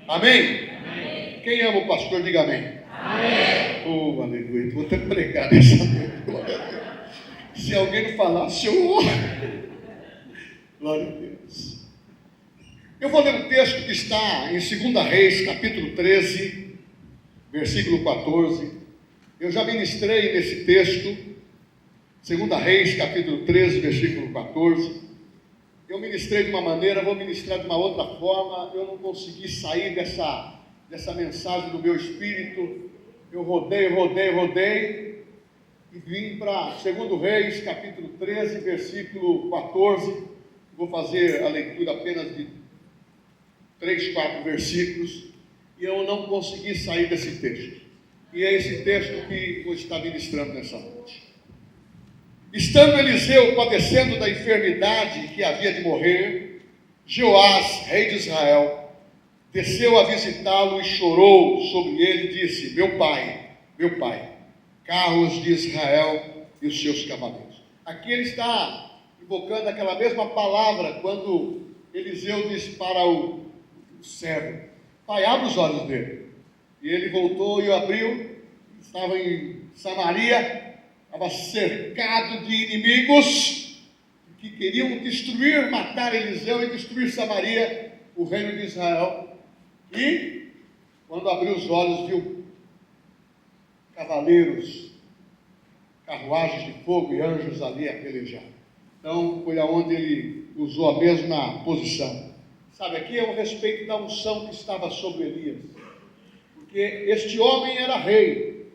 Amém? Amém. Quem ama o pastor, diga amém. Amém. Oh, aleluia. Vou até pregar nessa noite. Glória a Deus. Se alguém não falasse, eu... Glória a Deus. Eu vou ler um texto que está em 2 Reis, capítulo 13, versículo 14. Eu já ministrei nesse texto, 2 Reis, capítulo 13, versículo 14. Eu ministrei de uma maneira, vou ministrar de uma outra forma. Eu não consegui sair dessa mensagem do meu espírito. Eu rodei e vim para 2 Reis, capítulo 13, versículo 14. Vou fazer a leitura apenas de 3, 4 versículos. E eu não consegui sair desse texto. E é esse texto que vou estar ministrando nessa noite. Estando Eliseu padecendo da enfermidade que havia de morrer, Joás, rei de Israel, desceu a visitá-lo e chorou sobre ele e disse: meu pai, carros de Israel e os seus cavaleiros. Aqui ele está invocando aquela mesma palavra quando Eliseu disse para o servo: pai, abre os olhos dele. E ele voltou e o abriu. Estava em Samaria, estava cercado de inimigos que queriam destruir, matar Eliseu e destruir Samaria, o reino de Israel. E quando abriu os olhos, viu cavaleiros, carruagens de fogo e anjos ali a pelejar. Então foi aonde ele usou a mesma posição. Sabe, aqui é o respeito da unção que estava sobre Elias, porque este homem era rei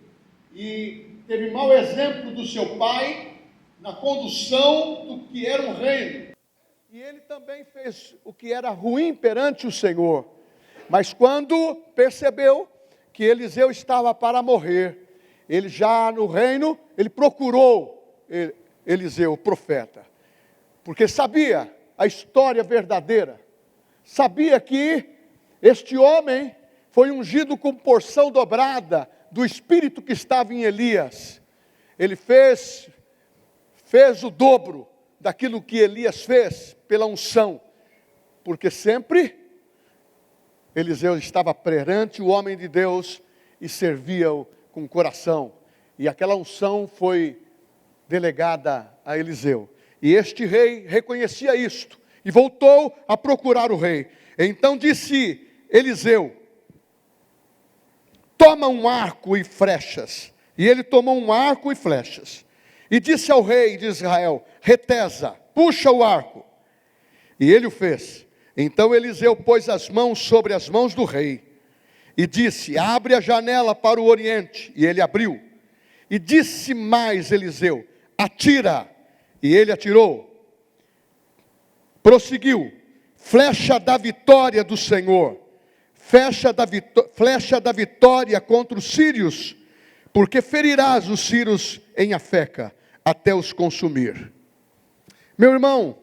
e teve mau exemplo do seu pai na condução do que era um reino. E ele também fez o que era ruim perante o Senhor. Mas quando percebeu que Eliseu estava para morrer, ele já no reino, ele procurou Eliseu, o profeta. Porque sabia a história verdadeira. Sabia que este homem foi ungido com porção dobrada do espírito que estava em Elias. Ele fez o dobro daquilo que Elias fez pela unção, porque sempre Eliseu estava perante o homem de Deus e servia-o com coração, e aquela unção foi delegada a Eliseu, e este rei reconhecia isto, e voltou a procurar o rei. Então disse Eliseu: toma um arco e flechas. E ele tomou um arco e flechas. E disse ao rei de Israel: retesa, puxa o arco. E ele o fez. Então Eliseu pôs as mãos sobre as mãos do rei. E disse: abre a janela para o oriente. E ele abriu. E disse mais Eliseu: atira. E ele atirou. Prosseguiu: flecha da vitória do Senhor. Flecha da vitória contra os sírios, porque ferirás os sírios em Afeca, até os consumir. Meu irmão,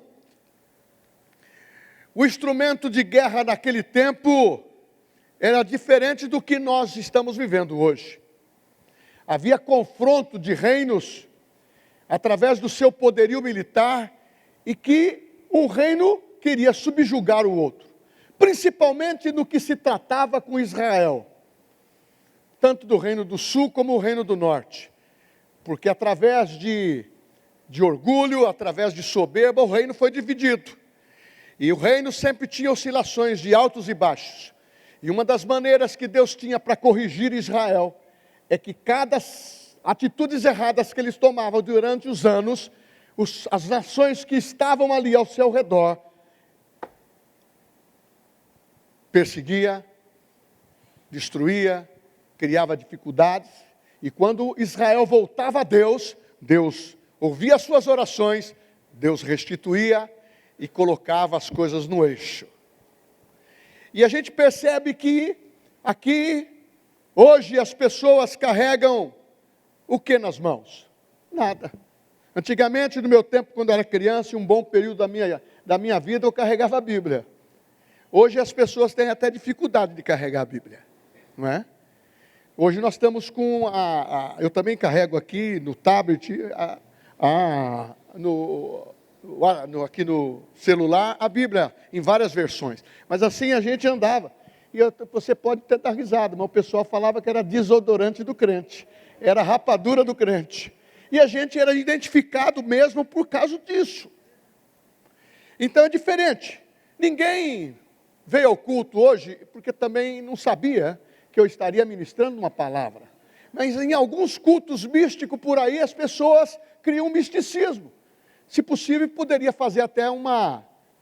o instrumento de guerra naquele tempo era diferente do que nós estamos vivendo hoje. Havia confronto de reinos através do seu poderio militar, e que um reino queria subjugar o outro. Principalmente no que se tratava com Israel, tanto do reino do sul como o reino do norte, porque através de orgulho, através de soberba, o reino foi dividido, e o reino sempre tinha oscilações de altos e baixos, e uma das maneiras que Deus tinha para corrigir Israel, é que cada atitudes erradas que eles tomavam durante os anos, as nações que estavam ali ao seu redor, perseguia, destruía, criava dificuldades, e quando Israel voltava a Deus, Deus ouvia as suas orações, Deus restituía e colocava as coisas no eixo. E a gente percebe que aqui, hoje as pessoas carregam o que nas mãos? Nada. Antigamente, no meu tempo, quando eu era criança, em um bom período da minha vida, eu carregava a Bíblia. Hoje as pessoas têm até dificuldade de carregar a Bíblia, não é? Hoje nós estamos com eu também carrego aqui no tablet, aqui no celular, a Bíblia em várias versões. Mas assim a gente andava. você pode até dar risada, mas o pessoal falava que era desodorante do crente, era rapadura do crente. E a gente era identificado mesmo por causa disso. Então é diferente. Ninguém veio ao culto hoje, porque também não sabia que eu estaria ministrando uma palavra. Mas em alguns cultos místicos por aí, as pessoas criam um misticismo. Se possível, poderia fazer até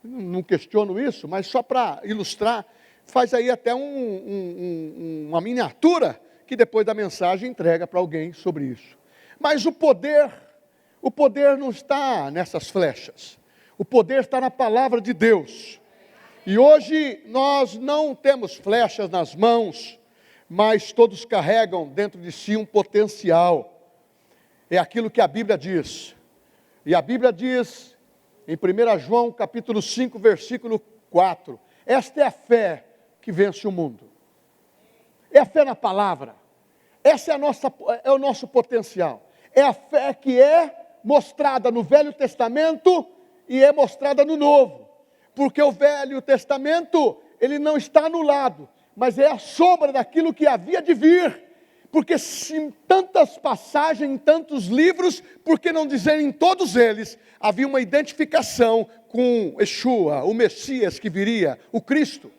não questiono isso, mas só para ilustrar, faz aí até uma miniatura, que depois da mensagem entrega para alguém sobre isso. Mas o poder não está nessas flechas. O poder está na palavra de Deus. E hoje nós não temos flechas nas mãos, mas todos carregam dentro de si um potencial. É aquilo que a Bíblia diz. E a Bíblia diz, em 1 João capítulo 5, versículo 4, esta é a fé que vence o mundo. É a fé na palavra. Essa é o nosso potencial. É a fé que é mostrada no Velho Testamento e é mostrada no Novo. Porque o Velho Testamento, ele não está anulado, mas é a sombra daquilo que havia de vir. Porque se em tantas passagens, em tantos livros, por que não dizer em todos eles, havia uma identificação com Yeshua, o Messias que viria, o Cristo.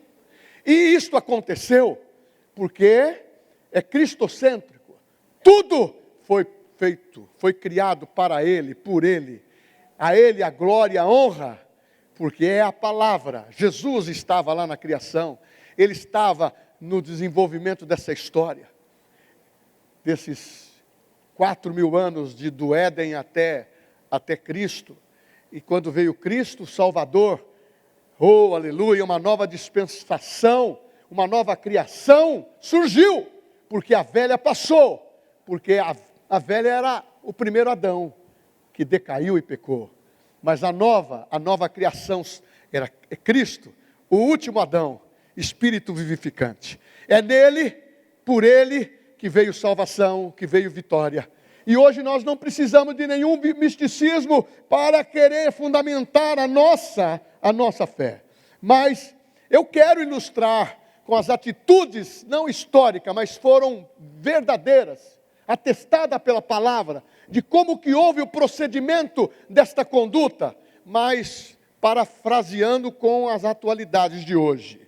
E isto aconteceu porque é cristocêntrico. Tudo foi feito, foi criado para Ele, por Ele. A Ele a glória, a honra, porque é a palavra. Jesus estava lá na criação, Ele estava no desenvolvimento dessa história. Desses 4.000 anos do Éden até Cristo. E quando veio Cristo, o Salvador, oh, aleluia, uma nova dispensação, uma nova criação surgiu, porque a velha passou, porque a velha era o primeiro Adão, que decaiu e pecou, mas a nova criação era Cristo, o último Adão, Espírito vivificante. É nele, por ele, que veio salvação, que veio vitória. E hoje nós não precisamos de nenhum misticismo para querer fundamentar a nossa fé. Mas eu quero ilustrar com as atitudes, não históricas, mas foram verdadeiras, atestadas pela palavra, de como que houve o procedimento desta conduta, mas parafraseando com as atualidades de hoje.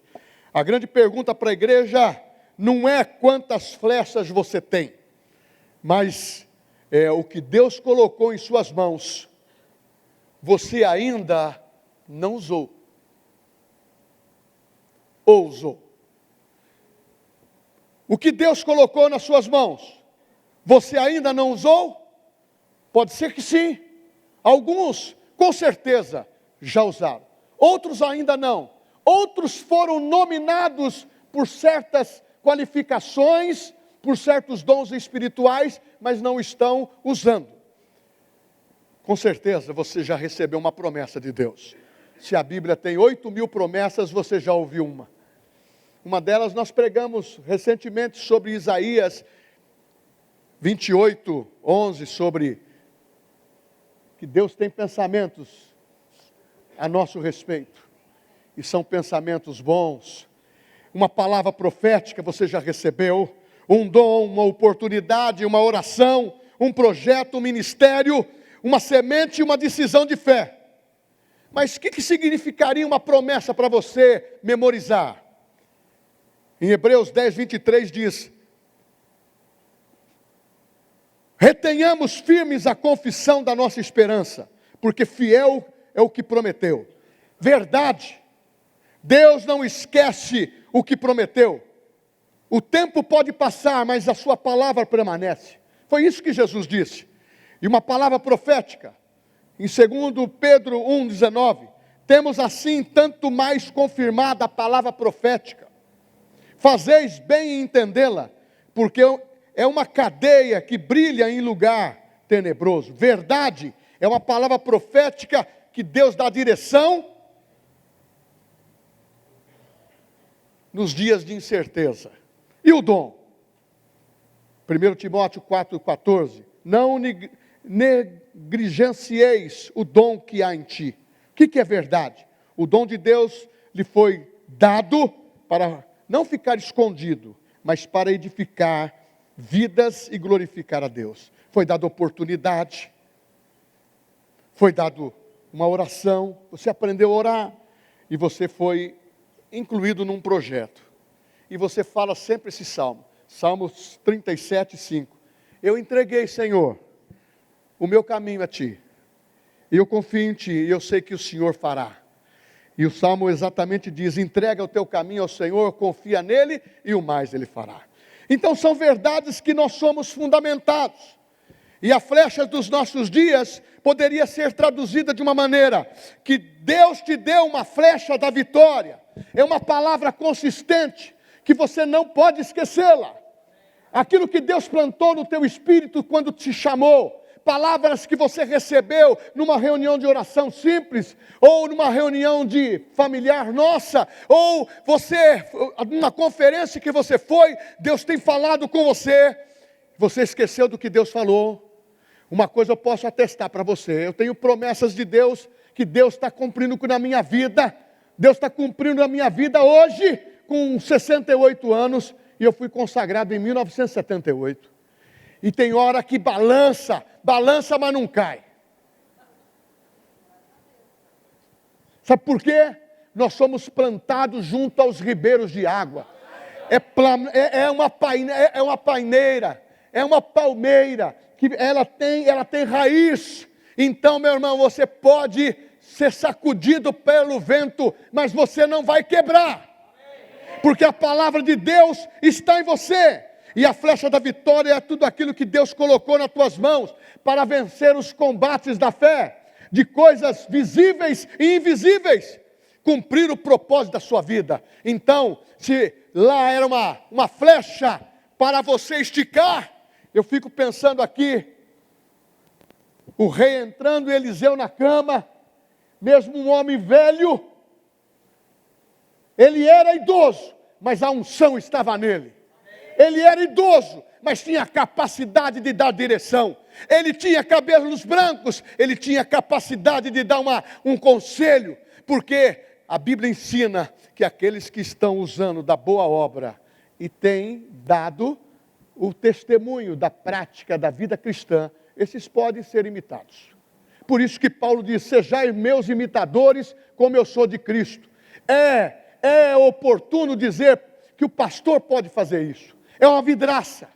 A grande pergunta para a igreja não é quantas flechas você tem, mas é o que Deus colocou em suas mãos, você ainda não usou, ou usou. O que Deus colocou nas suas mãos, você ainda não usou? Pode ser que sim. Alguns, com certeza, já usaram. Outros ainda não. Outros foram nominados por certas qualificações, por certos dons espirituais, mas não estão usando. Com certeza você já recebeu uma promessa de Deus. Se a Bíblia tem 8.000 promessas, você já ouviu uma. Uma delas nós pregamos recentemente sobre Isaías 28, 11, sobre que Deus tem pensamentos a nosso respeito. E são pensamentos bons. Uma palavra profética você já recebeu. Um dom, uma oportunidade, uma oração, um projeto, um ministério, uma semente e uma decisão de fé. Mas o que significaria uma promessa para você memorizar? Em Hebreus 10, 23 diz: retenhamos firmes a confissão da nossa esperança, porque fiel é o que prometeu. Verdade, Deus não esquece o que prometeu. O tempo pode passar, mas a sua palavra permanece. Foi isso que Jesus disse. E uma palavra profética, em 2 Pedro 1,19, temos assim tanto mais confirmada a palavra profética. Fazeis bem em entendê-la, porque é uma cadeia que brilha em lugar tenebroso. Verdade é uma palavra profética que Deus dá direção nos dias de incerteza. E o dom? 1 Timóteo 4,14. Não negligencieis o dom que há em ti. O que é verdade? O dom de Deus lhe foi dado para não ficar escondido, mas para edificar vidas e glorificar a Deus. Foi dada oportunidade, foi dado uma oração, você aprendeu a orar, e você foi incluído num projeto. E você fala sempre esse salmo, Salmos 37, 5. Eu entreguei, Senhor, o meu caminho a Ti. E eu confio em Ti, e eu sei que o Senhor fará. E o Salmo exatamente diz, entrega o teu caminho ao Senhor, confia nele, e o mais Ele fará. Então são verdades que nós somos fundamentados. E a flecha dos nossos dias poderia ser traduzida de uma maneira, que Deus te deu uma flecha da vitória. É uma palavra consistente, que você não pode esquecê-la. Aquilo que Deus plantou no teu espírito quando te chamou, palavras que você recebeu numa reunião de oração simples, ou numa reunião de familiar nossa, ou numa conferência que você foi, Deus tem falado com você, você esqueceu do que Deus falou. Uma coisa eu posso atestar para você, eu tenho promessas de Deus, que Deus está cumprindo na minha vida, Deus está cumprindo na minha vida hoje, com 68 anos, e eu fui consagrado em 1978. E tem hora que balança, mas não cai. Sabe por quê? Nós somos plantados junto aos ribeiros de água. É uma paineira, é uma palmeira, que ela tem raiz. Então, meu irmão, você pode ser sacudido pelo vento, mas você não vai quebrar. Porque a palavra de Deus está em você. E a flecha da vitória é tudo aquilo que Deus colocou nas tuas mãos para vencer os combates da fé, de coisas visíveis e invisíveis, cumprir o propósito da sua vida. Então, se lá era uma flecha para você esticar, eu fico pensando aqui, o rei entrando e Eliseu na cama, mesmo um homem velho, ele era idoso, mas a unção estava nele. Ele era idoso, mas tinha capacidade de dar direção. Ele tinha cabelos brancos, ele tinha capacidade de dar um conselho. Porque a Bíblia ensina que aqueles que estão usando da boa obra e têm dado o testemunho da prática da vida cristã, esses podem ser imitados. Por isso que Paulo diz, sejais meus imitadores, como eu sou de Cristo. É oportuno dizer que o pastor pode fazer isso. É uma vidraça,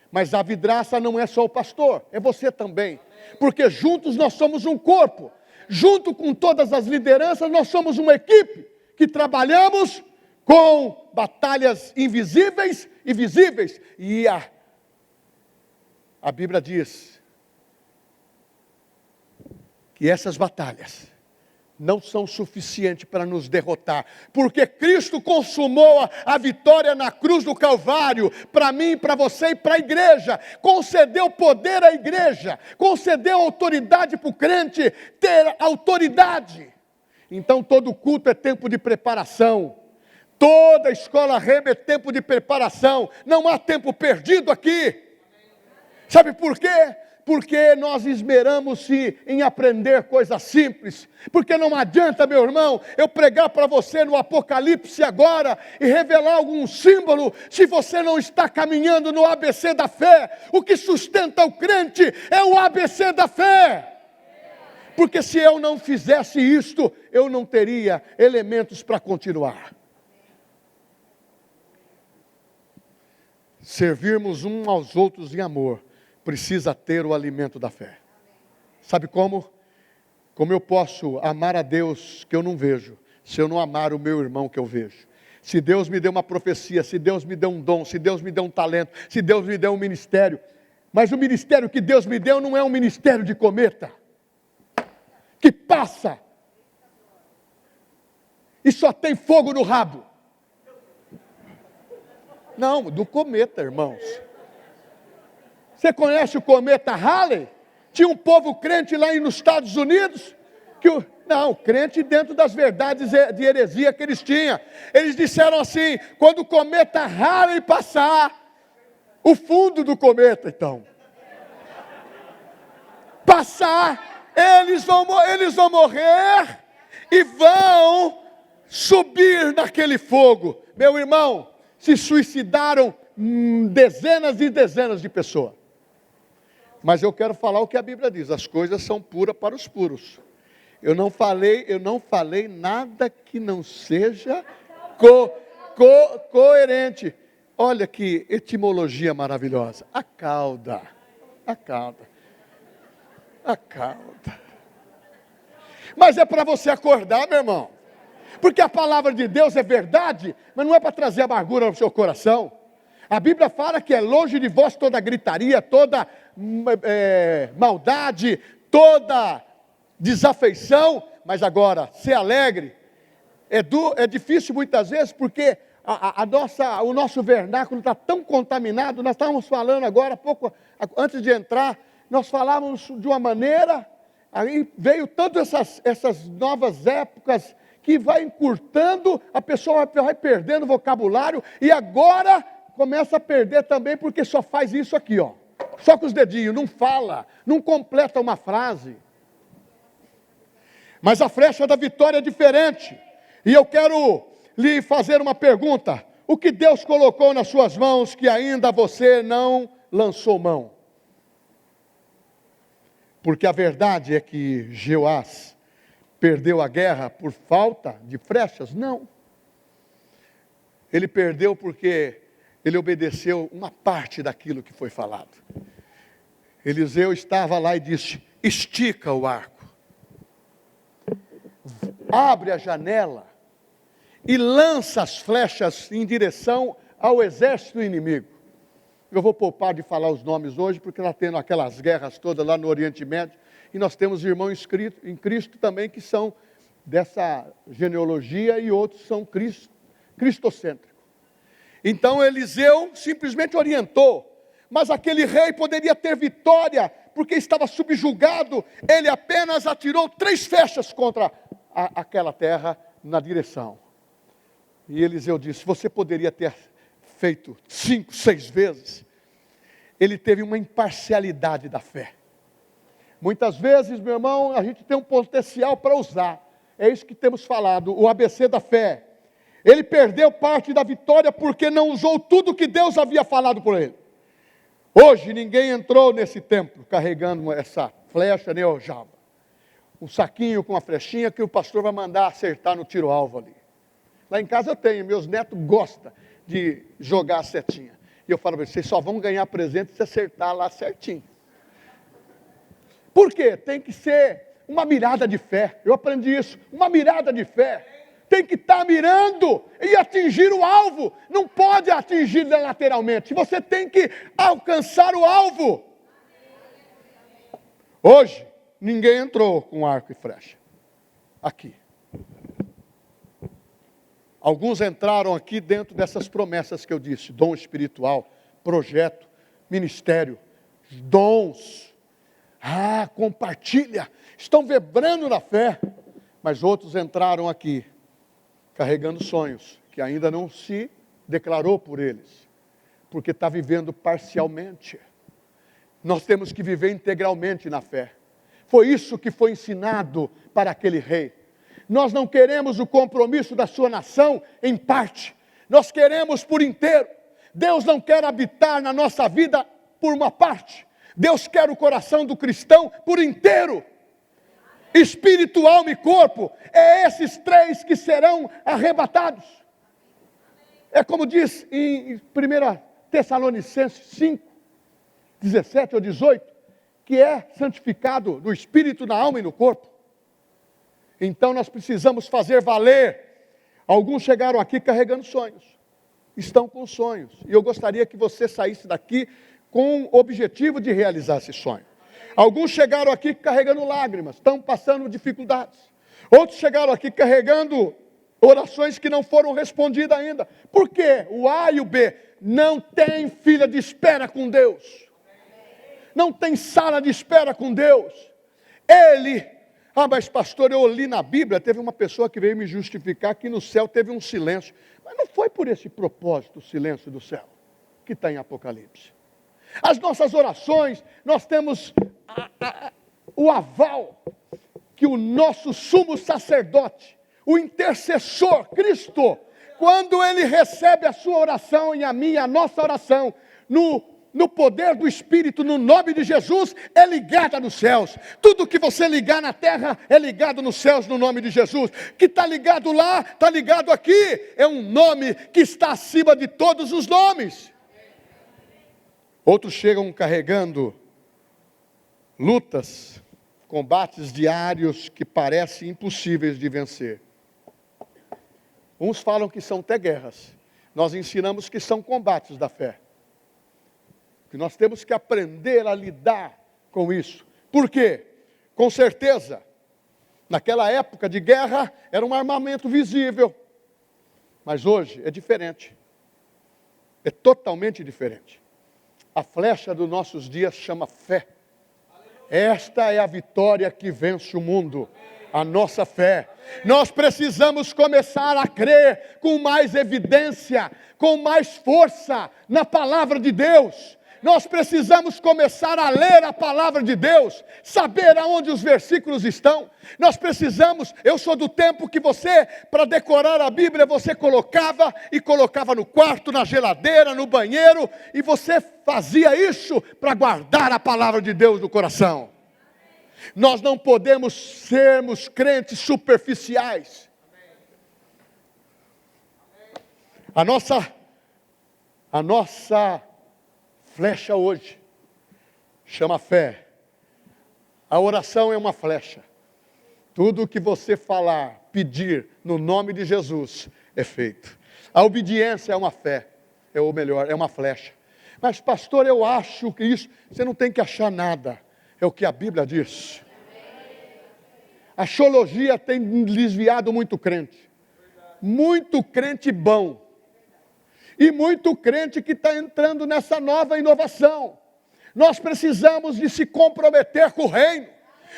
mas a vidraça não é só o pastor, é você também, porque juntos nós somos um corpo, junto com todas as lideranças nós somos uma equipe, que trabalhamos com batalhas invisíveis e visíveis, e a Bíblia diz, que essas batalhas não são suficientes para nos derrotar, porque Cristo consumou a vitória na cruz do Calvário, para mim, para você e para a igreja, concedeu poder à igreja, concedeu autoridade para o crente ter autoridade. Então todo culto é tempo de preparação, toda escola Rema é tempo de preparação, não há tempo perdido aqui. Sabe por quê? Porque nós esmeramos-se em aprender coisas simples, porque não adianta, meu irmão, eu pregar para você no Apocalipse agora, e revelar algum símbolo, se você não está caminhando no ABC da fé. O que sustenta o crente é o ABC da fé, porque se eu não fizesse isto, eu não teria elementos para continuar. Servirmos uns aos outros em amor, precisa ter o alimento da fé. Sabe como? Como eu posso amar a Deus que eu não vejo, se eu não amar o meu irmão que eu vejo? Se Deus me deu uma profecia, se Deus me deu um dom, se Deus me deu um talento, se Deus me deu um ministério, mas o ministério que Deus me deu não é um ministério de cometa, que passa, e só tem fogo no rabo. Não, do cometa, irmãos. Você conhece o cometa Halley? Tinha um povo crente lá nos Estados Unidos, crente dentro das verdades de heresia que eles tinham. Eles disseram assim, quando o cometa Halley passar, o fundo do cometa então, passar, eles vão morrer e vão subir naquele fogo. Meu irmão, se suicidaram dezenas e dezenas de pessoas. Mas eu quero falar o que a Bíblia diz: as coisas são puras para os puros. Eu não falei nada que não seja coerente. Olha que etimologia maravilhosa. A cauda. Mas é para você acordar, meu irmão. Porque a palavra de Deus é verdade, mas não é para trazer amargura no seu coração. A Bíblia fala que é longe de vós toda gritaria, toda maldade, toda desafeição. Mas agora, ser alegre é difícil muitas vezes, porque o nosso vernáculo está tão contaminado. Nós estávamos falando agora, pouco antes de entrar, nós falávamos de uma maneira, aí veio tantas essas novas épocas, que vai encurtando, a pessoa vai perdendo vocabulário, e agora começa a perder também, porque só faz isso aqui, ó. Só com os dedinhos, não fala, não completa uma frase. Mas a flecha da vitória é diferente. E eu quero lhe fazer uma pergunta: o que Deus colocou nas suas mãos que ainda você não lançou mão? Porque a verdade é que Jeoás perdeu a guerra por falta de flechas? Não. Ele perdeu porque ele obedeceu uma parte daquilo que foi falado. Eliseu estava lá e disse: estica o arco, abre a janela e lança as flechas em direção ao exército inimigo. Eu vou poupar de falar os nomes hoje, porque está tendo aquelas guerras todas lá no Oriente Médio, e nós temos irmãos em Cristo também que são dessa genealogia, e outros são cristocêntricos. Então Eliseu simplesmente orientou, mas aquele rei poderia ter vitória, porque estava subjugado. Ele apenas atirou 3 flechas contra aquela terra na direção. E Eliseu disse: você poderia ter feito 5, 6 vezes. Ele teve uma imparcialidade da fé. Muitas vezes, meu irmão, a gente tem um potencial para usar. É isso que temos falado, o ABC da fé. Ele perdeu parte da vitória porque não usou tudo que Deus havia falado por ele. Hoje ninguém entrou nesse templo carregando essa flecha nem aljava. Um saquinho com uma flechinha que o pastor vai mandar acertar no tiro-alvo ali. Lá em casa eu tenho, meus netos gostam de jogar a setinha. E eu falo para vocês só vão ganhar presente se acertar lá certinho. Por quê? Tem que ser uma mirada de fé. Eu aprendi isso, uma mirada de fé. Tem que estar mirando e atingir o alvo. Não pode atingir lateralmente. Você tem que alcançar o alvo. Hoje, ninguém entrou com arco e flecha. Aqui. Alguns entraram aqui dentro dessas promessas que eu disse: dom espiritual, projeto, ministério, dons. Compartilha. Estão vibrando na fé. Mas outros entraram aqui carregando sonhos que ainda não se declarou por eles, porque está vivendo parcialmente. Nós temos que viver integralmente na fé. Foi isso que foi ensinado para aquele rei. Nós não queremos o compromisso da sua nação em parte, nós queremos por inteiro. Deus não quer habitar na nossa vida por uma parte. Deus quer o coração do cristão por inteiro. Espírito, alma e corpo, é esses 3 que serão arrebatados. É como diz em 1 Tessalonicenses 5, 17 ou 18, que é santificado no espírito, na alma e no corpo. Então nós precisamos fazer valer. Alguns chegaram aqui carregando sonhos, estão com sonhos, e eu gostaria que você saísse daqui com o objetivo de realizar esse sonho. Alguns chegaram aqui carregando lágrimas, estão passando dificuldades. Outros chegaram aqui carregando orações que não foram respondidas ainda. Por quê? O A e o B não tem fila de espera com Deus. Não tem sala de espera com Deus. Mas pastor, eu li na Bíblia, teve uma pessoa que veio me justificar que no céu teve um silêncio. Mas não foi por esse propósito o silêncio do céu, que está em Apocalipse. As nossas orações, nós temos o aval que o nosso sumo sacerdote, o intercessor, Cristo, Quando ele recebe a sua oração e a minha, a nossa oração, no poder do Espírito, no nome de Jesus, é ligada nos céus. Tudo que você ligar na terra é ligado nos céus, no nome de Jesus. Que está ligado lá, está ligado aqui. É um nome que está acima de todos os nomes. Outros chegam carregando lutas, combates diários que parecem impossíveis de vencer. Uns falam que são até guerras. Nós ensinamos que são combates da fé. Que nós temos que aprender a lidar com isso. Por quê? Com certeza, naquela época de guerra, era um armamento visível. Mas hoje é diferente. É totalmente diferente. A flecha dos nossos dias chama fé. Esta é a vitória que vence o mundo. A nossa fé. Nós precisamos começar a crer com mais evidência, com mais força na palavra de Deus. Nós precisamos começar a ler a palavra de Deus, saber aonde os versículos estão. Nós precisamos, eu sou do tempo que você, para decorar a Bíblia, você colocava no quarto, na geladeira, no banheiro, e você fazia isso para guardar a palavra de Deus no coração. Nós não podemos sermos crentes superficiais. A nossa flecha hoje chama fé. A oração é uma flecha. Tudo o que você falar, pedir no nome de Jesus é feito. A obediência é uma fé, ou melhor, é uma flecha. Mas pastor, eu acho que isso, você não tem que achar nada. É o que a Bíblia diz. A xologia tem desviado muito crente. Muito crente bom. E muito crente que está entrando nessa nova inovação. Nós precisamos de se comprometer com o reino.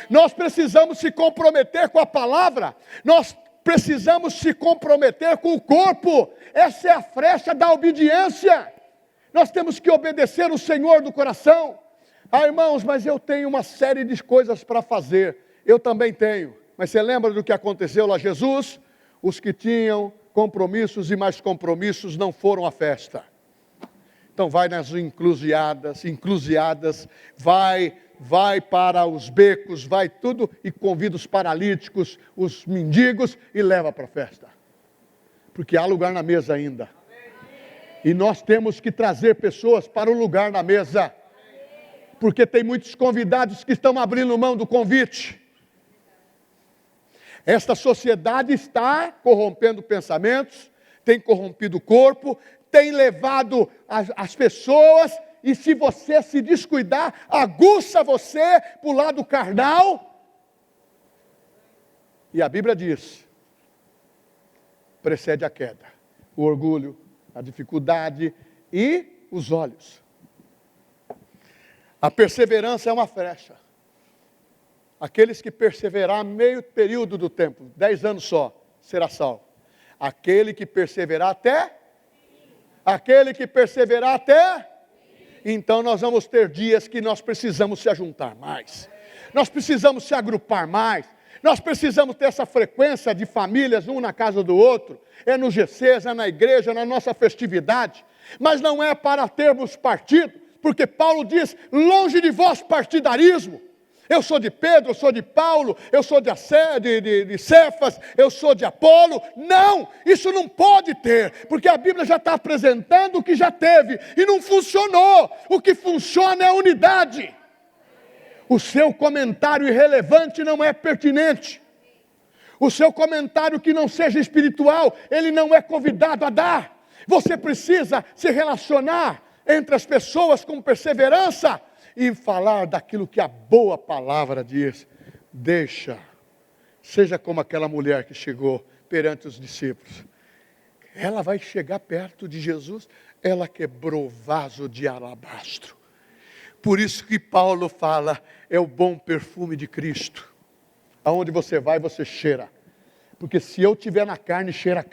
Nós precisamos se comprometer com a palavra. Nós precisamos se comprometer com o corpo. Essa é a flecha da obediência. Nós temos que obedecer o Senhor do coração. Ah, irmãos, mas eu tenho uma série de coisas para fazer. Eu também tenho. Mas você lembra do que aconteceu lá? Jesus, os que tinham compromissos e mais compromissos não foram à festa. Então vai nas encruzilhadas, vai para os becos, vai tudo e convida os paralíticos, os mendigos e leva para a festa. Porque há lugar na mesa ainda. E nós temos que trazer pessoas para o lugar na mesa. Porque tem muitos convidados que estão abrindo mão do convite. Esta sociedade está corrompendo pensamentos, tem corrompido o corpo, tem levado as pessoas, e se você se descuidar, aguça você para o lado carnal. E a Bíblia diz, precede a queda, o orgulho, a dificuldade e os olhos. A perseverança é uma flecha. Aqueles que perseverar meio período do tempo, 10 anos só, será salvo. Aquele que perseverar até? Então nós vamos ter dias que nós precisamos se ajuntar mais. Nós precisamos se agrupar mais. Nós precisamos ter essa frequência de famílias, um na casa do outro. É no GCs, é na igreja, na nossa festividade. Mas não é para termos partido, porque Paulo diz, longe de vós partidarismo. Eu sou de Pedro, eu sou de Paulo, eu sou de Cefas, eu sou de Apolo. Não, isso não pode ter, porque a Bíblia já está apresentando o que já teve e não funcionou. O que funciona é a unidade. O seu comentário irrelevante não é pertinente. O seu comentário que não seja espiritual, ele não é convidado a dar. Você precisa se relacionar entre as pessoas com perseverança e falar daquilo que a boa palavra diz. Seja como aquela mulher que chegou perante os discípulos. Ela vai chegar perto de Jesus, ela quebrou o vaso de alabastro. Por isso que Paulo fala, é o bom perfume de Cristo. Aonde você vai, você cheira. Porque se eu estiver na carne, cheira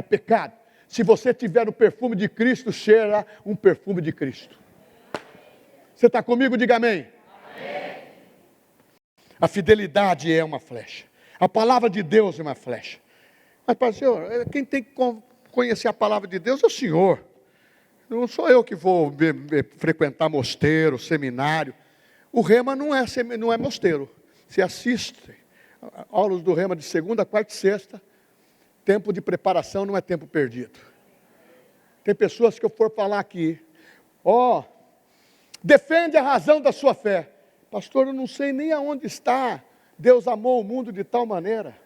pecado. Se você tiver o perfume de Cristo, cheira um perfume de Cristo. Você está comigo? Diga amém. Amém. A fidelidade é uma flecha. A palavra de Deus é uma flecha. Mas, pastor, quem tem que conhecer a palavra de Deus é o Senhor. Não sou eu que vou frequentar mosteiro, seminário. O Rema não é mosteiro. Você assiste aulas do Rema de segunda, quarta e sexta. Tempo de preparação não é tempo perdido. Tem pessoas que eu for falar aqui, defende a razão da sua fé. Pastor, eu não sei nem aonde está. Deus amou o mundo de tal maneira.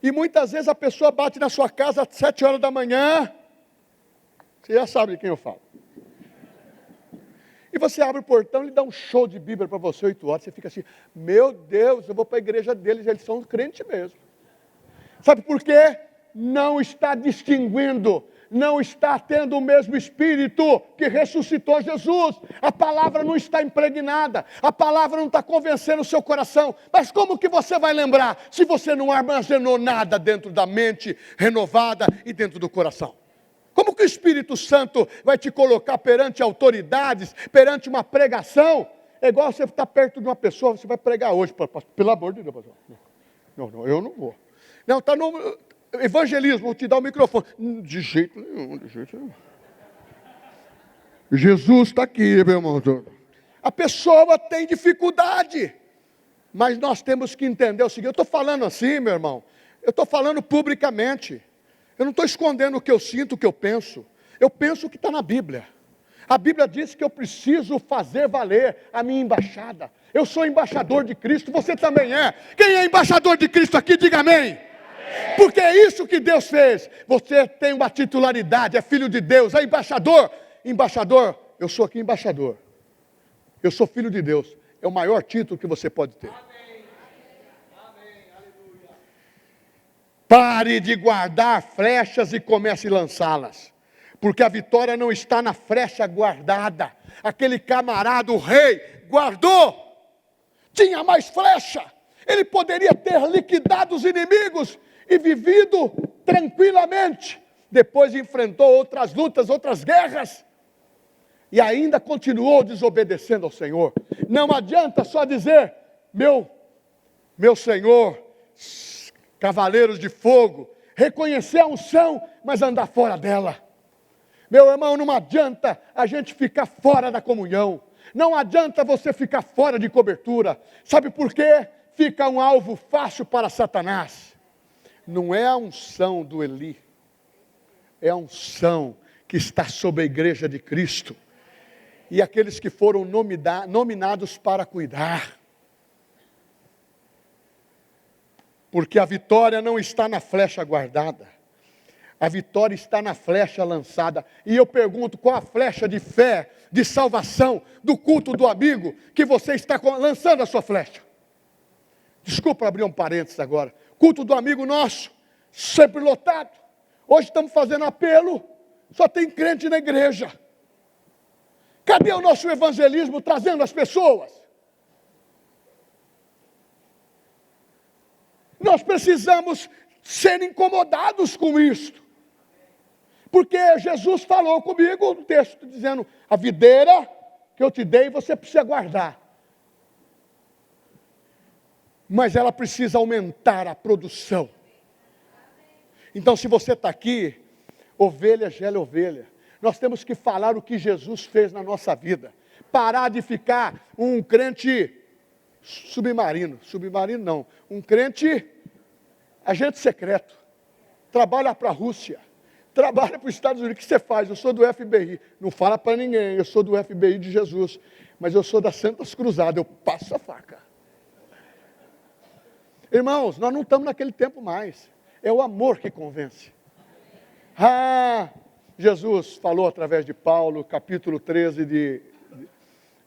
E muitas vezes a pessoa bate na sua casa às 7 horas da manhã. Você já sabe de quem eu falo. E você abre o portão e ele dá um show de Bíblia para você 8 horas. Você fica assim, meu Deus, eu vou para a igreja deles, eles são crentes mesmo. Sabe por quê? Não está distinguindo, não está tendo o mesmo Espírito que ressuscitou Jesus. A palavra não está impregnada, a palavra não está convencendo o seu coração. Mas como que você vai lembrar se você não armazenou nada dentro da mente renovada e dentro do coração? Como que o Espírito Santo vai te colocar perante autoridades, perante uma pregação? É igual você estar perto de uma pessoa, você vai pregar hoje, pelo amor de Deus, pastor. Não, eu não vou. Não, está no evangelismo, vou te dar o microfone. De jeito nenhum. Jesus está aqui, meu irmão. A pessoa tem dificuldade, mas nós temos que entender o seguinte, eu estou falando assim, meu irmão, eu estou falando publicamente. Eu não estou escondendo o que eu sinto, o que eu penso. Eu penso o que está na Bíblia. A Bíblia diz que eu preciso fazer valer a minha embaixada. Eu sou embaixador de Cristo, você também é. Quem é embaixador de Cristo aqui, diga amém. Porque é isso que Deus fez. Você tem uma titularidade, é filho de Deus, é embaixador. Embaixador, eu sou aqui embaixador. Eu sou filho de Deus. É o maior título que você pode ter. Pare de guardar flechas e comece a lançá-las. Porque a vitória não está na flecha guardada. Aquele camarada, o rei, guardou. Tinha mais flecha. Ele poderia ter liquidado os inimigos e vivido tranquilamente. Depois enfrentou outras lutas, outras guerras. E ainda continuou desobedecendo ao Senhor. Não adianta só dizer, meu Senhor, cavaleiros de fogo, reconhecer a unção, mas andar fora dela. Meu irmão, não adianta a gente ficar fora da comunhão. Não adianta você ficar fora de cobertura. Sabe por quê? Fica um alvo fácil para Satanás. Não é a unção do Eli. É a unção que está sobre a igreja de Cristo. E aqueles que foram nominados para cuidar. Porque a vitória não está na flecha guardada. A vitória está na flecha lançada. E eu pergunto, qual a flecha de fé, de salvação, do culto do amigo, que você está lançando a sua flecha? Desculpa abrir um parênteses agora. Culto do amigo nosso, sempre lotado. Hoje estamos fazendo apelo, só tem crente na igreja. Cadê o nosso evangelismo trazendo as pessoas? Nós precisamos ser incomodados com isto. Porque Jesus falou comigo no texto, dizendo, a videira que eu te dei, você precisa guardar. Mas ela precisa aumentar a produção. Então, se você está aqui, ovelha gela ovelha. Nós temos que falar o que Jesus fez na nossa vida. Parar de ficar um crente submarino não, um crente agente secreto, trabalha para a Rússia, trabalha para os Estados Unidos. O que você faz? Eu sou do FBI. Não fala para ninguém, eu sou do FBI de Jesus, mas eu sou das Santas Cruzadas, eu passo a faca. Irmãos, nós não estamos naquele tempo mais, é o amor que convence. Jesus falou através de Paulo, capítulo 13 de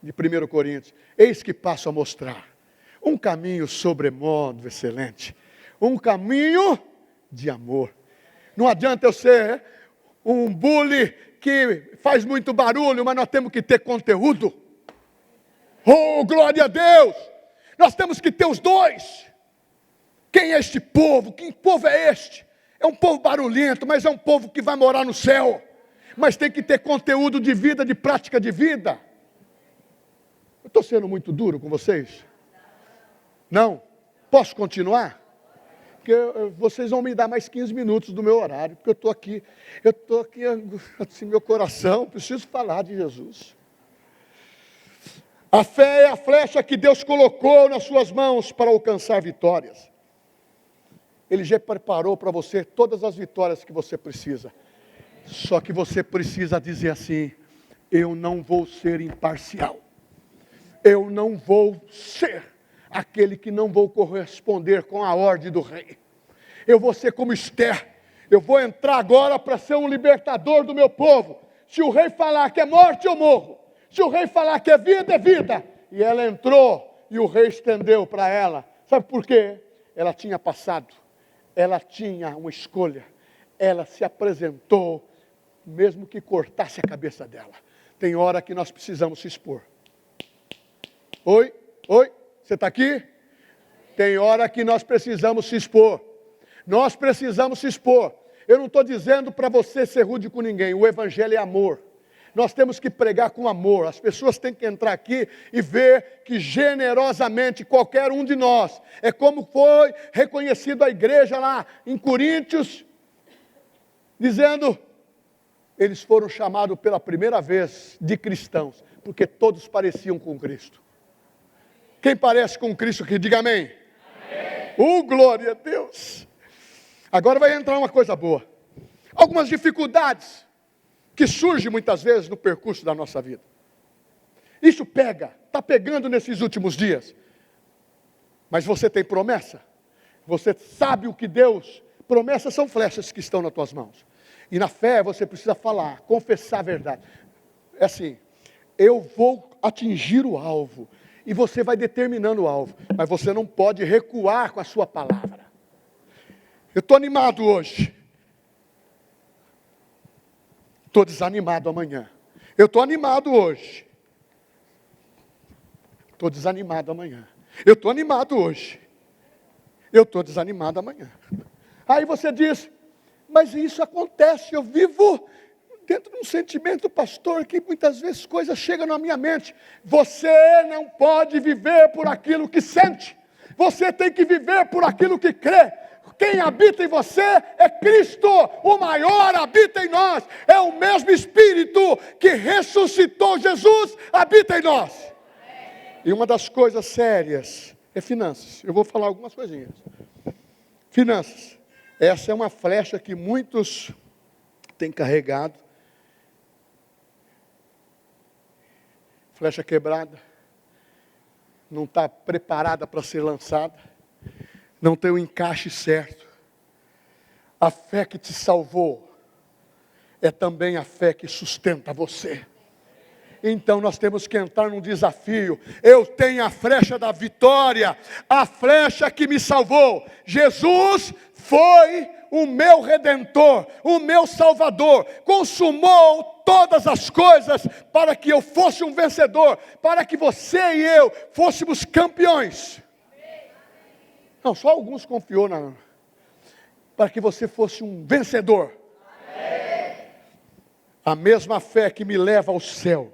1 Coríntios, eis que passo a mostrar um caminho sobremodo excelente, um caminho de amor. Não adianta eu ser um bully que faz muito barulho, mas nós temos que ter conteúdo. Oh, glória a Deus! Nós temos que ter os dois. Quem é este povo? Que povo é este? É um povo barulhento, mas é um povo que vai morar no céu. Mas tem que ter conteúdo de vida, de prática de vida. Eu estou sendo muito duro com vocês? Não? Posso continuar? porque vocês vão me dar mais 15 minutos do meu horário, porque eu estou aqui assim, meu coração, preciso falar de Jesus. A fé é a flecha que Deus colocou nas suas mãos para alcançar vitórias. Ele já preparou para você todas as vitórias que você precisa. Só que você precisa dizer assim: eu não vou ser imparcial. Eu não vou ser aquele que não vou corresponder com a ordem do rei. Eu vou ser como Esther. Eu vou entrar agora para ser um libertador do meu povo. Se o rei falar que é morte, eu morro. Se o rei falar que é vida, é vida. E ela entrou e o rei estendeu para ela. Sabe por quê? Ela tinha passado. Ela tinha uma escolha. Ela se apresentou, mesmo que cortasse a cabeça dela. Tem hora que nós precisamos se expor. Oi, você está aqui? Tem hora que nós precisamos se expor. Nós precisamos se expor. Eu não estou dizendo para você ser rude com ninguém. O evangelho é amor. Nós temos que pregar com amor. As pessoas têm que entrar aqui e ver que generosamente qualquer um de nós, é como foi reconhecido a igreja lá em Coríntios, dizendo, eles foram chamados pela primeira vez de cristãos, porque todos pareciam com Cristo. Quem parece com Cristo aqui, diga amém. Amém. Glória a Deus. Agora vai entrar uma coisa boa. Algumas dificuldades que surgem muitas vezes no percurso da nossa vida. Isso está pegando nesses últimos dias. Mas você tem promessa. Você sabe o que Deus... Promessas são flechas que estão nas tuas mãos. E na fé você precisa falar, confessar a verdade. É assim, eu vou atingir o alvo. E você vai determinando o alvo. Mas você não pode recuar com a sua palavra. Eu estou animado hoje. Estou desanimado amanhã. Eu estou animado hoje. Estou desanimado amanhã. Eu estou animado hoje. Eu estou desanimado amanhã. Aí você diz, mas isso acontece, eu vivo dentro de um sentimento, pastor, que muitas vezes coisas chegam na minha mente. Você não pode viver por aquilo que sente. Você tem que viver por aquilo que crê. Quem habita em você é Cristo, o maior habita em nós. É o mesmo Espírito que ressuscitou Jesus, habita em nós. E uma das coisas sérias é finanças. Eu vou falar algumas coisinhas. Finanças. Essa é uma flecha que muitos têm carregado. Flecha quebrada. Não está preparada para ser lançada. Não tem o encaixe certo. A fé que te salvou é também a fé que sustenta você. Então nós temos que entrar num desafio. Eu tenho a flecha da vitória, a flecha que me salvou. Jesus foi o meu Redentor, o meu Salvador. Consumou todas as coisas para que eu fosse um vencedor, para que você e eu fôssemos campeões. Não, só alguns confiou para que você fosse um vencedor. A mesma fé que me leva ao céu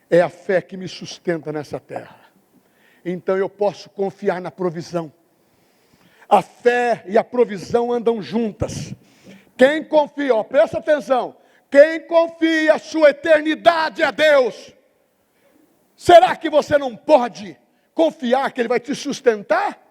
é a fé que me sustenta nessa terra. Então eu posso confiar na provisão. A fé e a provisão andam juntas. Quem confia, presta atenção, quem confia a sua eternidade a Deus, será que você não pode confiar que Ele vai te sustentar?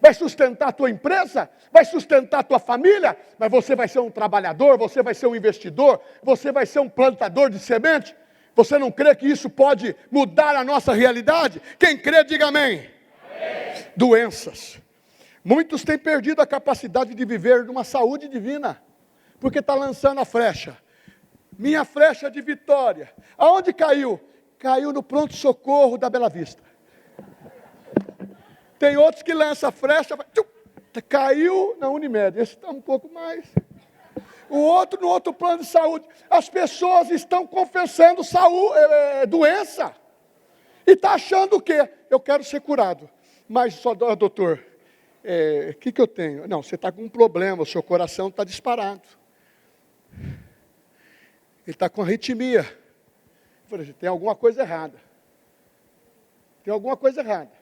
Vai sustentar a tua empresa, vai sustentar a tua família, mas você vai ser um trabalhador, você vai ser um investidor, você vai ser um plantador de semente. Você não crê que isso pode mudar a nossa realidade? Quem crê, diga amém. Amém. Doenças. Muitos têm perdido a capacidade de viver numa saúde divina, porque está lançando a flecha. Minha flecha de vitória. Aonde caiu? Caiu no pronto-socorro da Bela Vista. Tem outros que lançam a flecha, caiu na Unimed. Esse está um pouco mais. O outro no outro plano de saúde. As pessoas estão confessando doença. E está achando o quê? Eu quero ser curado. Mas só, doutor, que eu tenho? Não, você está com um problema, o seu coração está disparado. Ele está com arritmia. Eu falei, tem alguma coisa errada. Tem alguma coisa errada.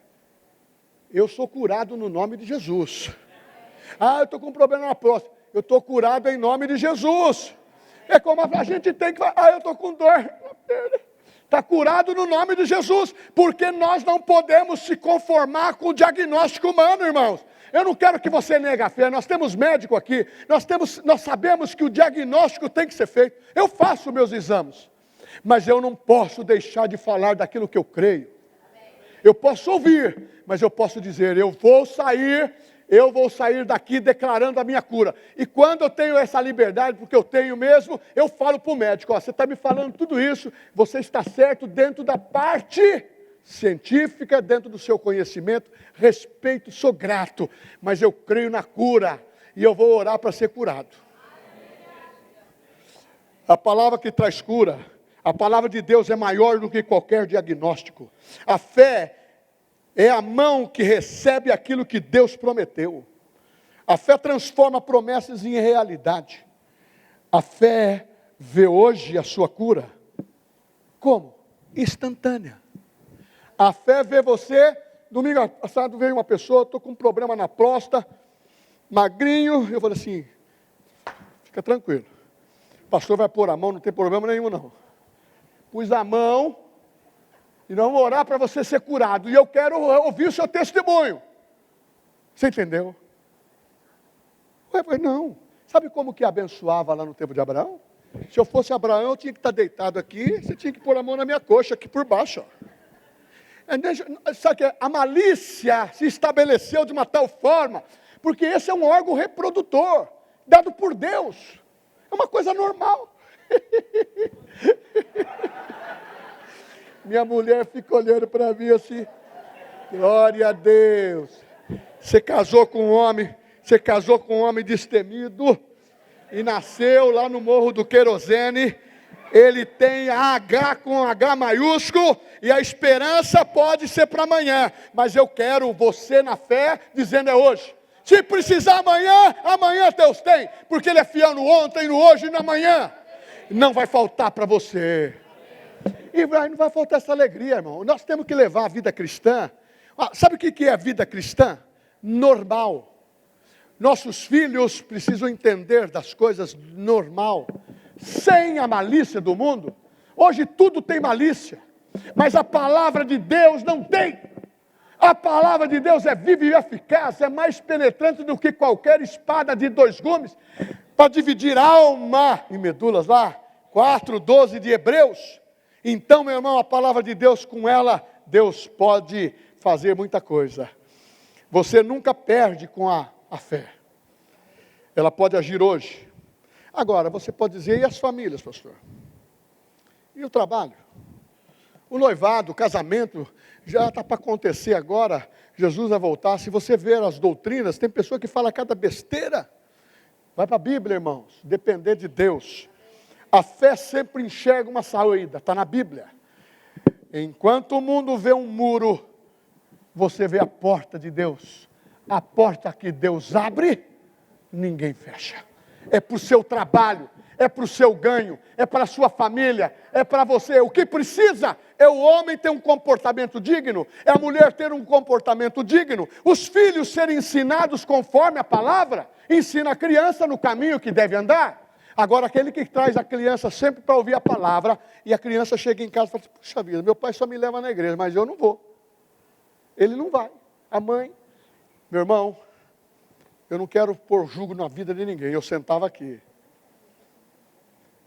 Eu sou curado no nome de Jesus. Ah, eu estou com um problema na próstata. Eu estou curado em nome de Jesus. É como a gente tem que falar, ah, eu estou com dor na perna. Está curado no nome de Jesus, porque nós não podemos se conformar com o diagnóstico humano, irmãos. Eu não quero que você negue a fé, nós temos médico aqui, nós sabemos que o diagnóstico tem que ser feito. Eu faço meus exames, mas eu não posso deixar de falar daquilo que eu creio. Eu posso ouvir, mas eu posso dizer, eu vou sair daqui declarando a minha cura. E quando eu tenho essa liberdade, porque eu tenho mesmo, eu falo para o médico, ó, você está me falando tudo isso, você está certo dentro da parte científica, dentro do seu conhecimento, respeito, sou grato, mas eu creio na cura, e eu vou orar para ser curado. A palavra que traz cura, a palavra de Deus é maior do que qualquer diagnóstico. A fé é a mão que recebe aquilo que Deus prometeu. A fé transforma promessas em realidade. A fé vê hoje a sua cura. Como? Instantânea. A fé vê você, domingo passado veio uma pessoa, estou com um problema na próstata, magrinho, eu falei assim, fica tranquilo. O pastor vai pôr a mão, não tem problema nenhum não. Pus a mão, e nós vamos orar para você ser curado. E eu quero ouvir o seu testemunho. Você entendeu? Eu falei, não. Sabe como que abençoava lá no tempo de Abraão? Se eu fosse Abraão, eu tinha que estar deitado aqui, você tinha que pôr a mão na minha coxa, aqui por baixo. Ó. Sabe que a malícia se estabeleceu de uma tal forma, porque esse é um órgão reprodutor, dado por Deus. É uma coisa normal. Minha mulher fica olhando para mim assim, glória a Deus. Você casou com um homem destemido, e nasceu lá no Morro do Querosene. Ele tem H com H maiúsculo, e a esperança pode ser para amanhã, mas eu quero você na fé, dizendo é hoje. Se precisar amanhã Deus tem, porque Ele é fiel no ontem, no hoje e no amanhã. Não vai faltar para você. E não vai faltar essa alegria, irmão. Nós temos que levar a vida cristã. Sabe o que é a vida cristã? Normal. Nossos filhos precisam entender das coisas normal, sem a malícia do mundo. Hoje tudo tem malícia, mas a palavra de Deus não tem. A palavra de Deus é viva e eficaz, é mais penetrante do que qualquer espada de 2 gumes, para dividir alma e medulas lá, 4:12 de Hebreus. Então, meu irmão, a palavra de Deus, com ela, Deus pode fazer muita coisa. Você nunca perde com a fé. Ela pode agir hoje. Agora, você pode dizer, e as famílias, pastor? E o trabalho? O noivado, o casamento, já está para acontecer agora. Jesus vai voltar. Se você ver as doutrinas, tem pessoa que fala cada besteira. Vai para a Bíblia, irmãos. Depender de Deus. A fé sempre enxerga uma saída. Está na Bíblia. Enquanto o mundo vê um muro, você vê a porta de Deus. A porta que Deus abre, ninguém fecha. É para o seu trabalho, é para o seu ganho, é para a sua família, é para você. O que precisa é o homem ter um comportamento digno, é a mulher ter um comportamento digno, os filhos serem ensinados conforme a palavra, ensina a criança no caminho que deve andar. Agora, aquele que traz a criança sempre para ouvir a palavra, e a criança chega em casa e fala assim, puxa vida, meu pai só me leva na igreja, mas eu não vou. Ele não vai. A mãe, meu irmão, eu não quero pôr jugo na vida de ninguém, eu sentava aqui.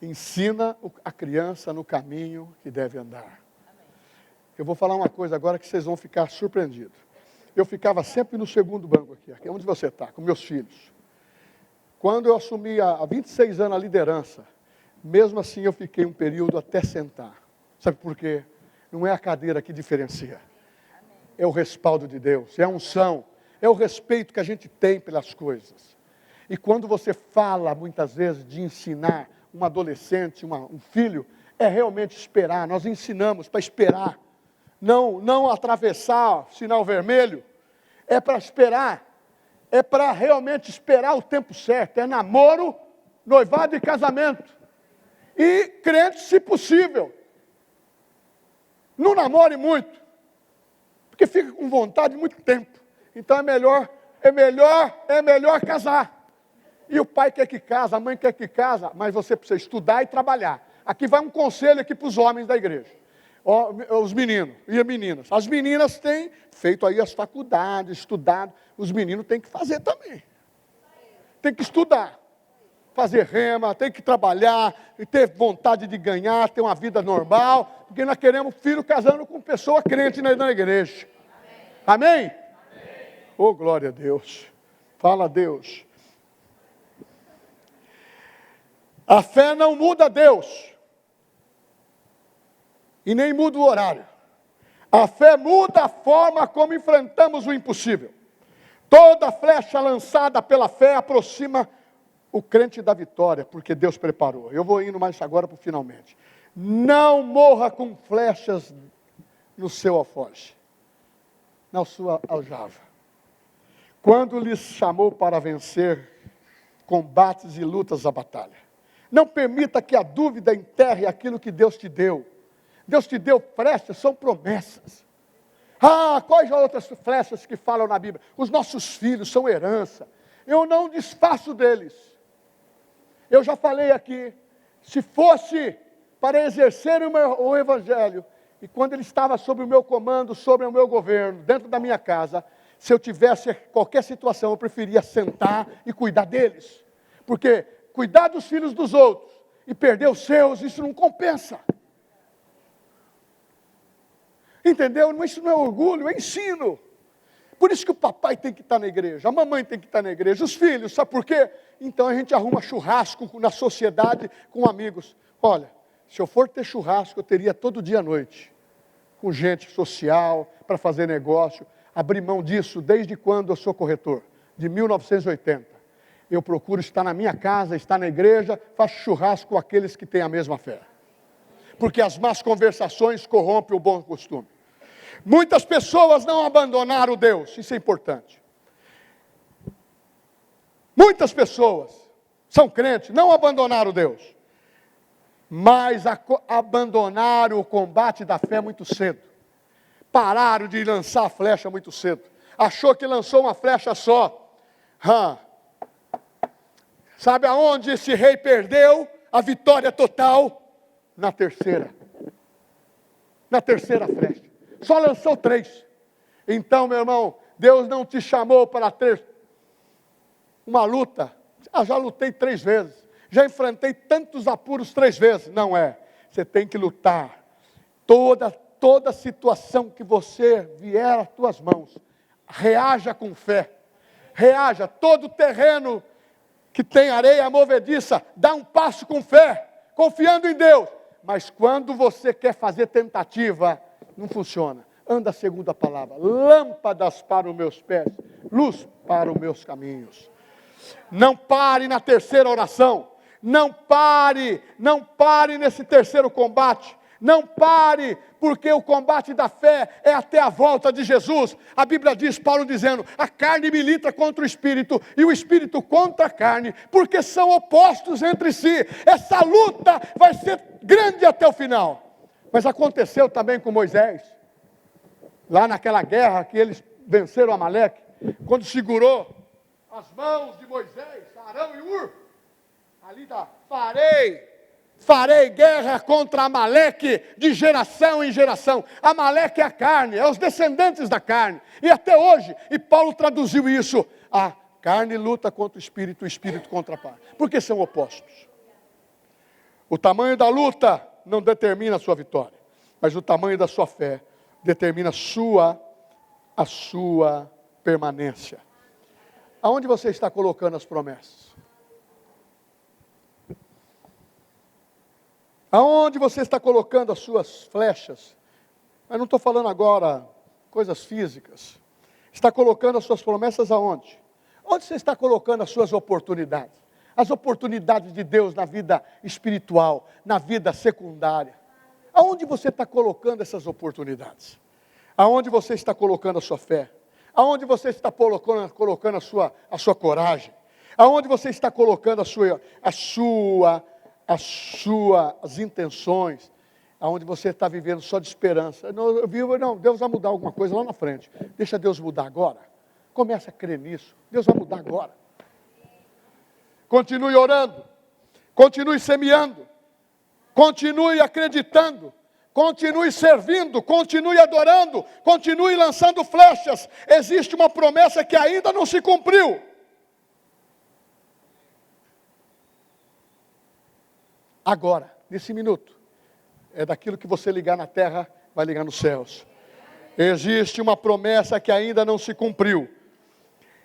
Ensina a criança no caminho que deve andar. Eu vou falar uma coisa agora que vocês vão ficar surpreendidos. Eu ficava sempre no segundo banco aqui onde você está, com meus filhos. Quando eu assumi há 26 anos a liderança, mesmo assim eu fiquei um período até sentar. Sabe por quê? Não é a cadeira que diferencia. É o respaldo de Deus, é a unção, é o respeito que a gente tem pelas coisas. E quando você fala, muitas vezes, de ensinar um adolescente, um filho, é realmente esperar. Nós ensinamos para esperar. Não atravessar o sinal vermelho. É para esperar. É para realmente esperar o tempo certo. É namoro, noivado e casamento. E crente, se possível. Não namore muito. Porque fica com vontade muito tempo. Então é melhor é melhor casar. E o pai quer que casa, a mãe quer que casa, mas você precisa estudar e trabalhar. Aqui vai um conselho aqui para os homens da igreja. Os meninos e as meninas. As meninas têm feito aí as faculdades, estudado. Os meninos têm que fazer também. Tem que estudar, fazer rema, tem que trabalhar, ter vontade de ganhar, ter uma vida normal, porque nós queremos filho casando com pessoa crente na igreja. Amém? Amém? Oh, glória a Deus. Fala a Deus. A fé não muda Deus. E nem muda o horário. A fé muda a forma como enfrentamos o impossível. Toda flecha lançada pela fé aproxima o crente da vitória, porque Deus preparou. Eu vou indo mais agora para o finalmente. Não morra com flechas no seu alforje, na sua aljava. Quando lhes chamou para vencer combates e lutas da batalha. Não permita que a dúvida enterre aquilo que Deus te deu. Deus te deu flechas, são promessas. Quais outras flechas que falam na Bíblia? Os nossos filhos são herança. Eu não desfaço deles. Eu já falei aqui, se fosse para exercer o Evangelho, e quando ele estava sob o meu comando, sobre o meu governo, dentro da minha casa, se eu tivesse qualquer situação, eu preferia sentar e cuidar deles. Porque cuidar dos filhos dos outros e perder os seus, isso não compensa. Entendeu? Isso não é orgulho, é ensino. Por isso que o papai tem que estar na igreja, a mamãe tem que estar na igreja, os filhos, sabe por quê? Então a gente arruma churrasco na sociedade com amigos. Olha, se eu for ter churrasco, eu teria todo dia à noite, com gente social, para fazer negócio. Abri mão disso desde quando eu sou corretor, de 1980. Eu procuro estar na minha casa, estar na igreja, faço churrasco com aqueles que têm a mesma fé. Porque as más conversações corrompem o bom costume. Muitas pessoas não abandonaram Deus, isso é importante. Muitas pessoas são crentes, não abandonaram Deus, mas abandonaram o combate da fé muito cedo. Pararam de lançar a flecha muito cedo. Achou que lançou uma flecha só. Sabe aonde esse rei perdeu a vitória total? Na terceira flecha. Só lançou 3. Então, meu irmão, Deus não te chamou para ter uma luta. Já lutei 3 vezes. Já enfrentei tantos apuros 3 vezes. Não é. Você tem que lutar. Toda situação que você vier às tuas mãos, reaja com fé. Reaja. Todo terreno que tem areia movediça, dá um passo com fé, confiando em Deus. Mas quando você quer fazer tentativa, não funciona. Anda segundo a palavra. Lâmpadas para os meus pés, luz para os meus caminhos. Não pare na terceira oração. Não pare nesse terceiro combate. Não pare, porque o combate da fé é até a volta de Jesus. A Bíblia diz, Paulo dizendo, a carne milita contra o Espírito e o Espírito contra a carne, porque são opostos entre si. Essa luta vai ser grande até o final. Mas aconteceu também com Moisés, lá naquela guerra que eles venceram Amaleque, quando segurou as mãos de Moisés, Arão e Ur, ali farei guerra contra Amaleque de geração em geração. Amaleque é a carne, é os descendentes da carne. E até hoje, e Paulo traduziu isso, a carne luta contra o espírito contra a carne. Porque são opostos. O tamanho da luta não determina a sua vitória, mas o tamanho da sua fé determina a sua permanência. Aonde você está colocando as promessas? Aonde você está colocando as suas flechas? Eu não estou falando agora coisas físicas. Está colocando as suas promessas aonde? Onde você está colocando as suas oportunidades? As oportunidades de Deus na vida espiritual, na vida secundária. Aonde você está colocando essas oportunidades? Aonde você está colocando a sua fé? Aonde você está colocando a sua coragem? Aonde você está colocando as suas intenções, aonde você está vivendo só de esperança? Deus vai mudar alguma coisa lá na frente. Deixa Deus mudar agora. Comece a crer nisso. Deus vai mudar agora. Continue orando. Continue semeando. Continue acreditando. Continue servindo. Continue adorando. Continue lançando flechas. Existe uma promessa que ainda não se cumpriu. Agora, nesse minuto, é daquilo que você ligar na terra, vai ligar nos céus. Existe uma promessa que ainda não se cumpriu.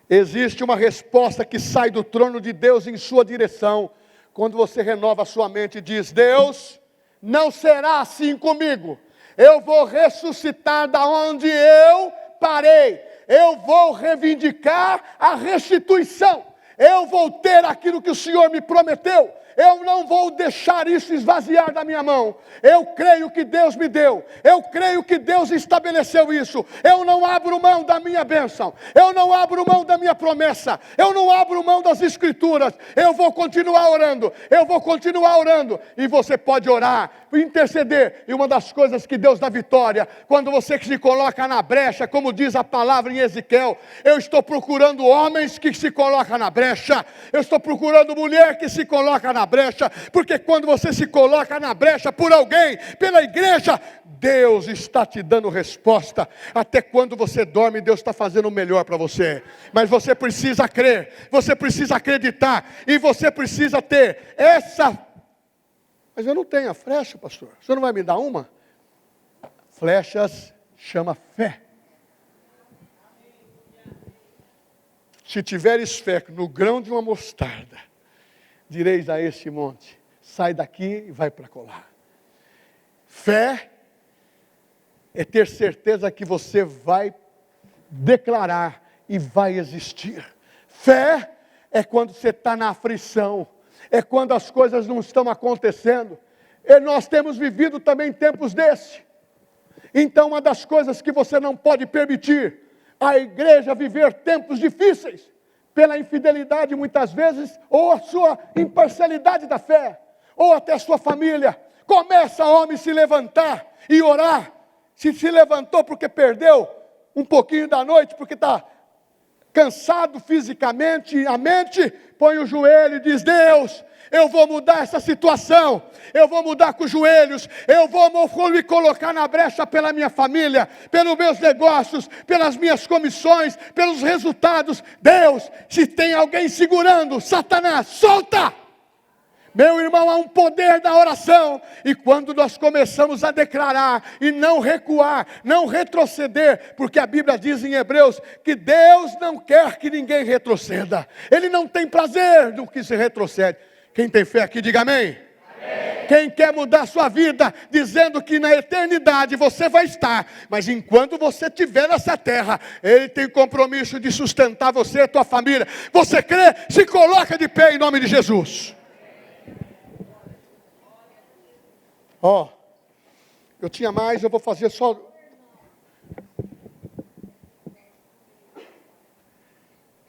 Existe uma resposta que sai do trono de Deus em sua direção. Quando você renova a sua mente e diz: Deus, não será assim comigo. Eu vou ressuscitar da onde eu parei. Eu vou reivindicar a restituição. Eu vou ter aquilo que o Senhor me prometeu. Eu não vou deixar isso esvaziar da minha mão. Eu creio que Deus me deu. Eu creio que Deus estabeleceu isso. Eu não abro mão da minha bênção. Eu não abro mão da minha promessa. Eu não abro mão das escrituras. Eu vou continuar orando. Eu vou continuar orando. E você pode orar, interceder. E uma das coisas que Deus dá vitória, quando você se coloca na brecha, como diz a palavra em Ezequiel, eu estou procurando homens que se colocam na brecha. Eu estou procurando mulher que se coloca na brecha, porque quando você se coloca na brecha por alguém, pela igreja, Deus está te dando resposta. Até quando você dorme, Deus está fazendo o melhor para você. Mas você precisa crer, você precisa acreditar, e você precisa ter essa... Mas eu não tenho a flecha, pastor. O senhor não vai me dar uma? Flechas chama fé. Se tiveres fé no grão de uma mostarda, direis a este monte: sai daqui e vai para colar. Fé é ter certeza que você vai declarar e vai existir. Fé é quando você está na aflição, é quando as coisas não estão acontecendo. E nós temos vivido também tempos desse. Então, uma das coisas que você não pode permitir, a igreja viver tempos difíceis, pela infidelidade muitas vezes, ou a sua imparcialidade da fé, ou até a sua família. Começa, homem, se levantar e orar. Se levantou porque perdeu um pouquinho da noite, porque está cansado fisicamente, a mente, põe o joelho e diz: Deus, eu vou mudar essa situação, eu vou mudar com os joelhos, eu vou me colocar na brecha pela minha família, pelos meus negócios, pelas minhas comissões, pelos resultados. Deus, se tem alguém segurando, Satanás, solta! Meu irmão, há um poder da oração, e quando nós começamos a declarar, e não recuar, não retroceder, porque a Bíblia diz em Hebreus, que Deus não quer que ninguém retroceda, Ele não tem prazer no que se retrocede. Quem tem fé aqui, diga amém. Amém. Quem quer mudar sua vida, dizendo que na eternidade você vai estar, mas enquanto você estiver nessa terra, Ele tem compromisso de sustentar você e a tua família. Você crê? Se coloca de pé em nome de Jesus. Ó, eu tinha mais, eu vou fazer só...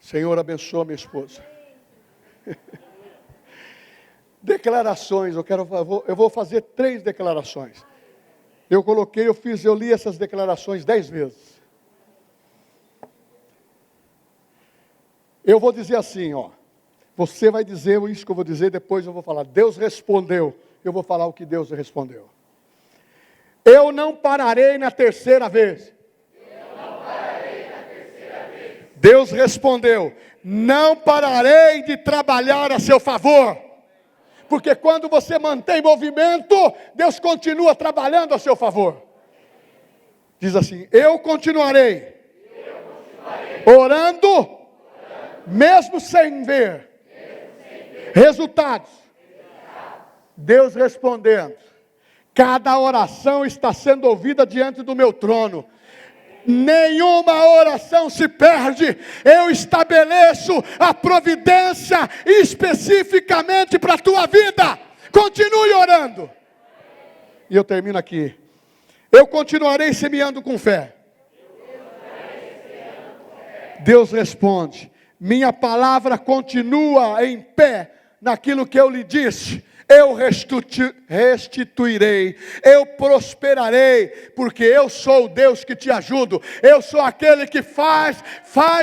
Senhor, abençoa minha esposa. Declarações, eu vou fazer 3 declarações. Eu li essas declarações 10 vezes. Eu vou dizer assim, ó. Você vai dizer isso que eu vou dizer, depois eu vou falar. Deus respondeu. Eu vou falar o que Deus respondeu. Eu não pararei na terceira vez. Deus respondeu: não pararei de trabalhar a seu favor. Porque quando você mantém movimento, Deus continua trabalhando a seu favor. Diz assim: eu continuarei orando, mesmo sem ver resultados. Deus respondendo: cada oração está sendo ouvida diante do meu trono. Nenhuma oração se perde. Eu estabeleço a providência especificamente para a tua vida. Continue orando. E eu termino aqui. Eu continuarei semeando com fé. Deus responde: minha palavra continua em pé naquilo que eu lhe disse. eu restituirei, eu prosperarei, porque eu sou o Deus que te ajudo, eu sou aquele que faz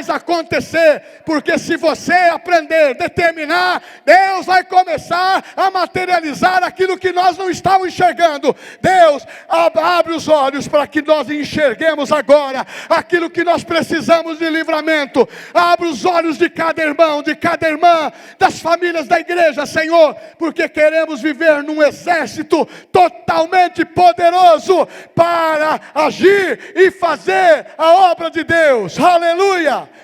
acontecer, porque se você aprender, determinar, Deus vai começar a materializar aquilo que nós não estávamos enxergando. Deus, abre os olhos para que nós enxerguemos agora aquilo que nós precisamos de livramento. Abre os olhos de cada irmão, de cada irmã, das famílias da igreja, Senhor, porque queremos viver num exército totalmente poderoso para agir e fazer a obra de Deus. Aleluia!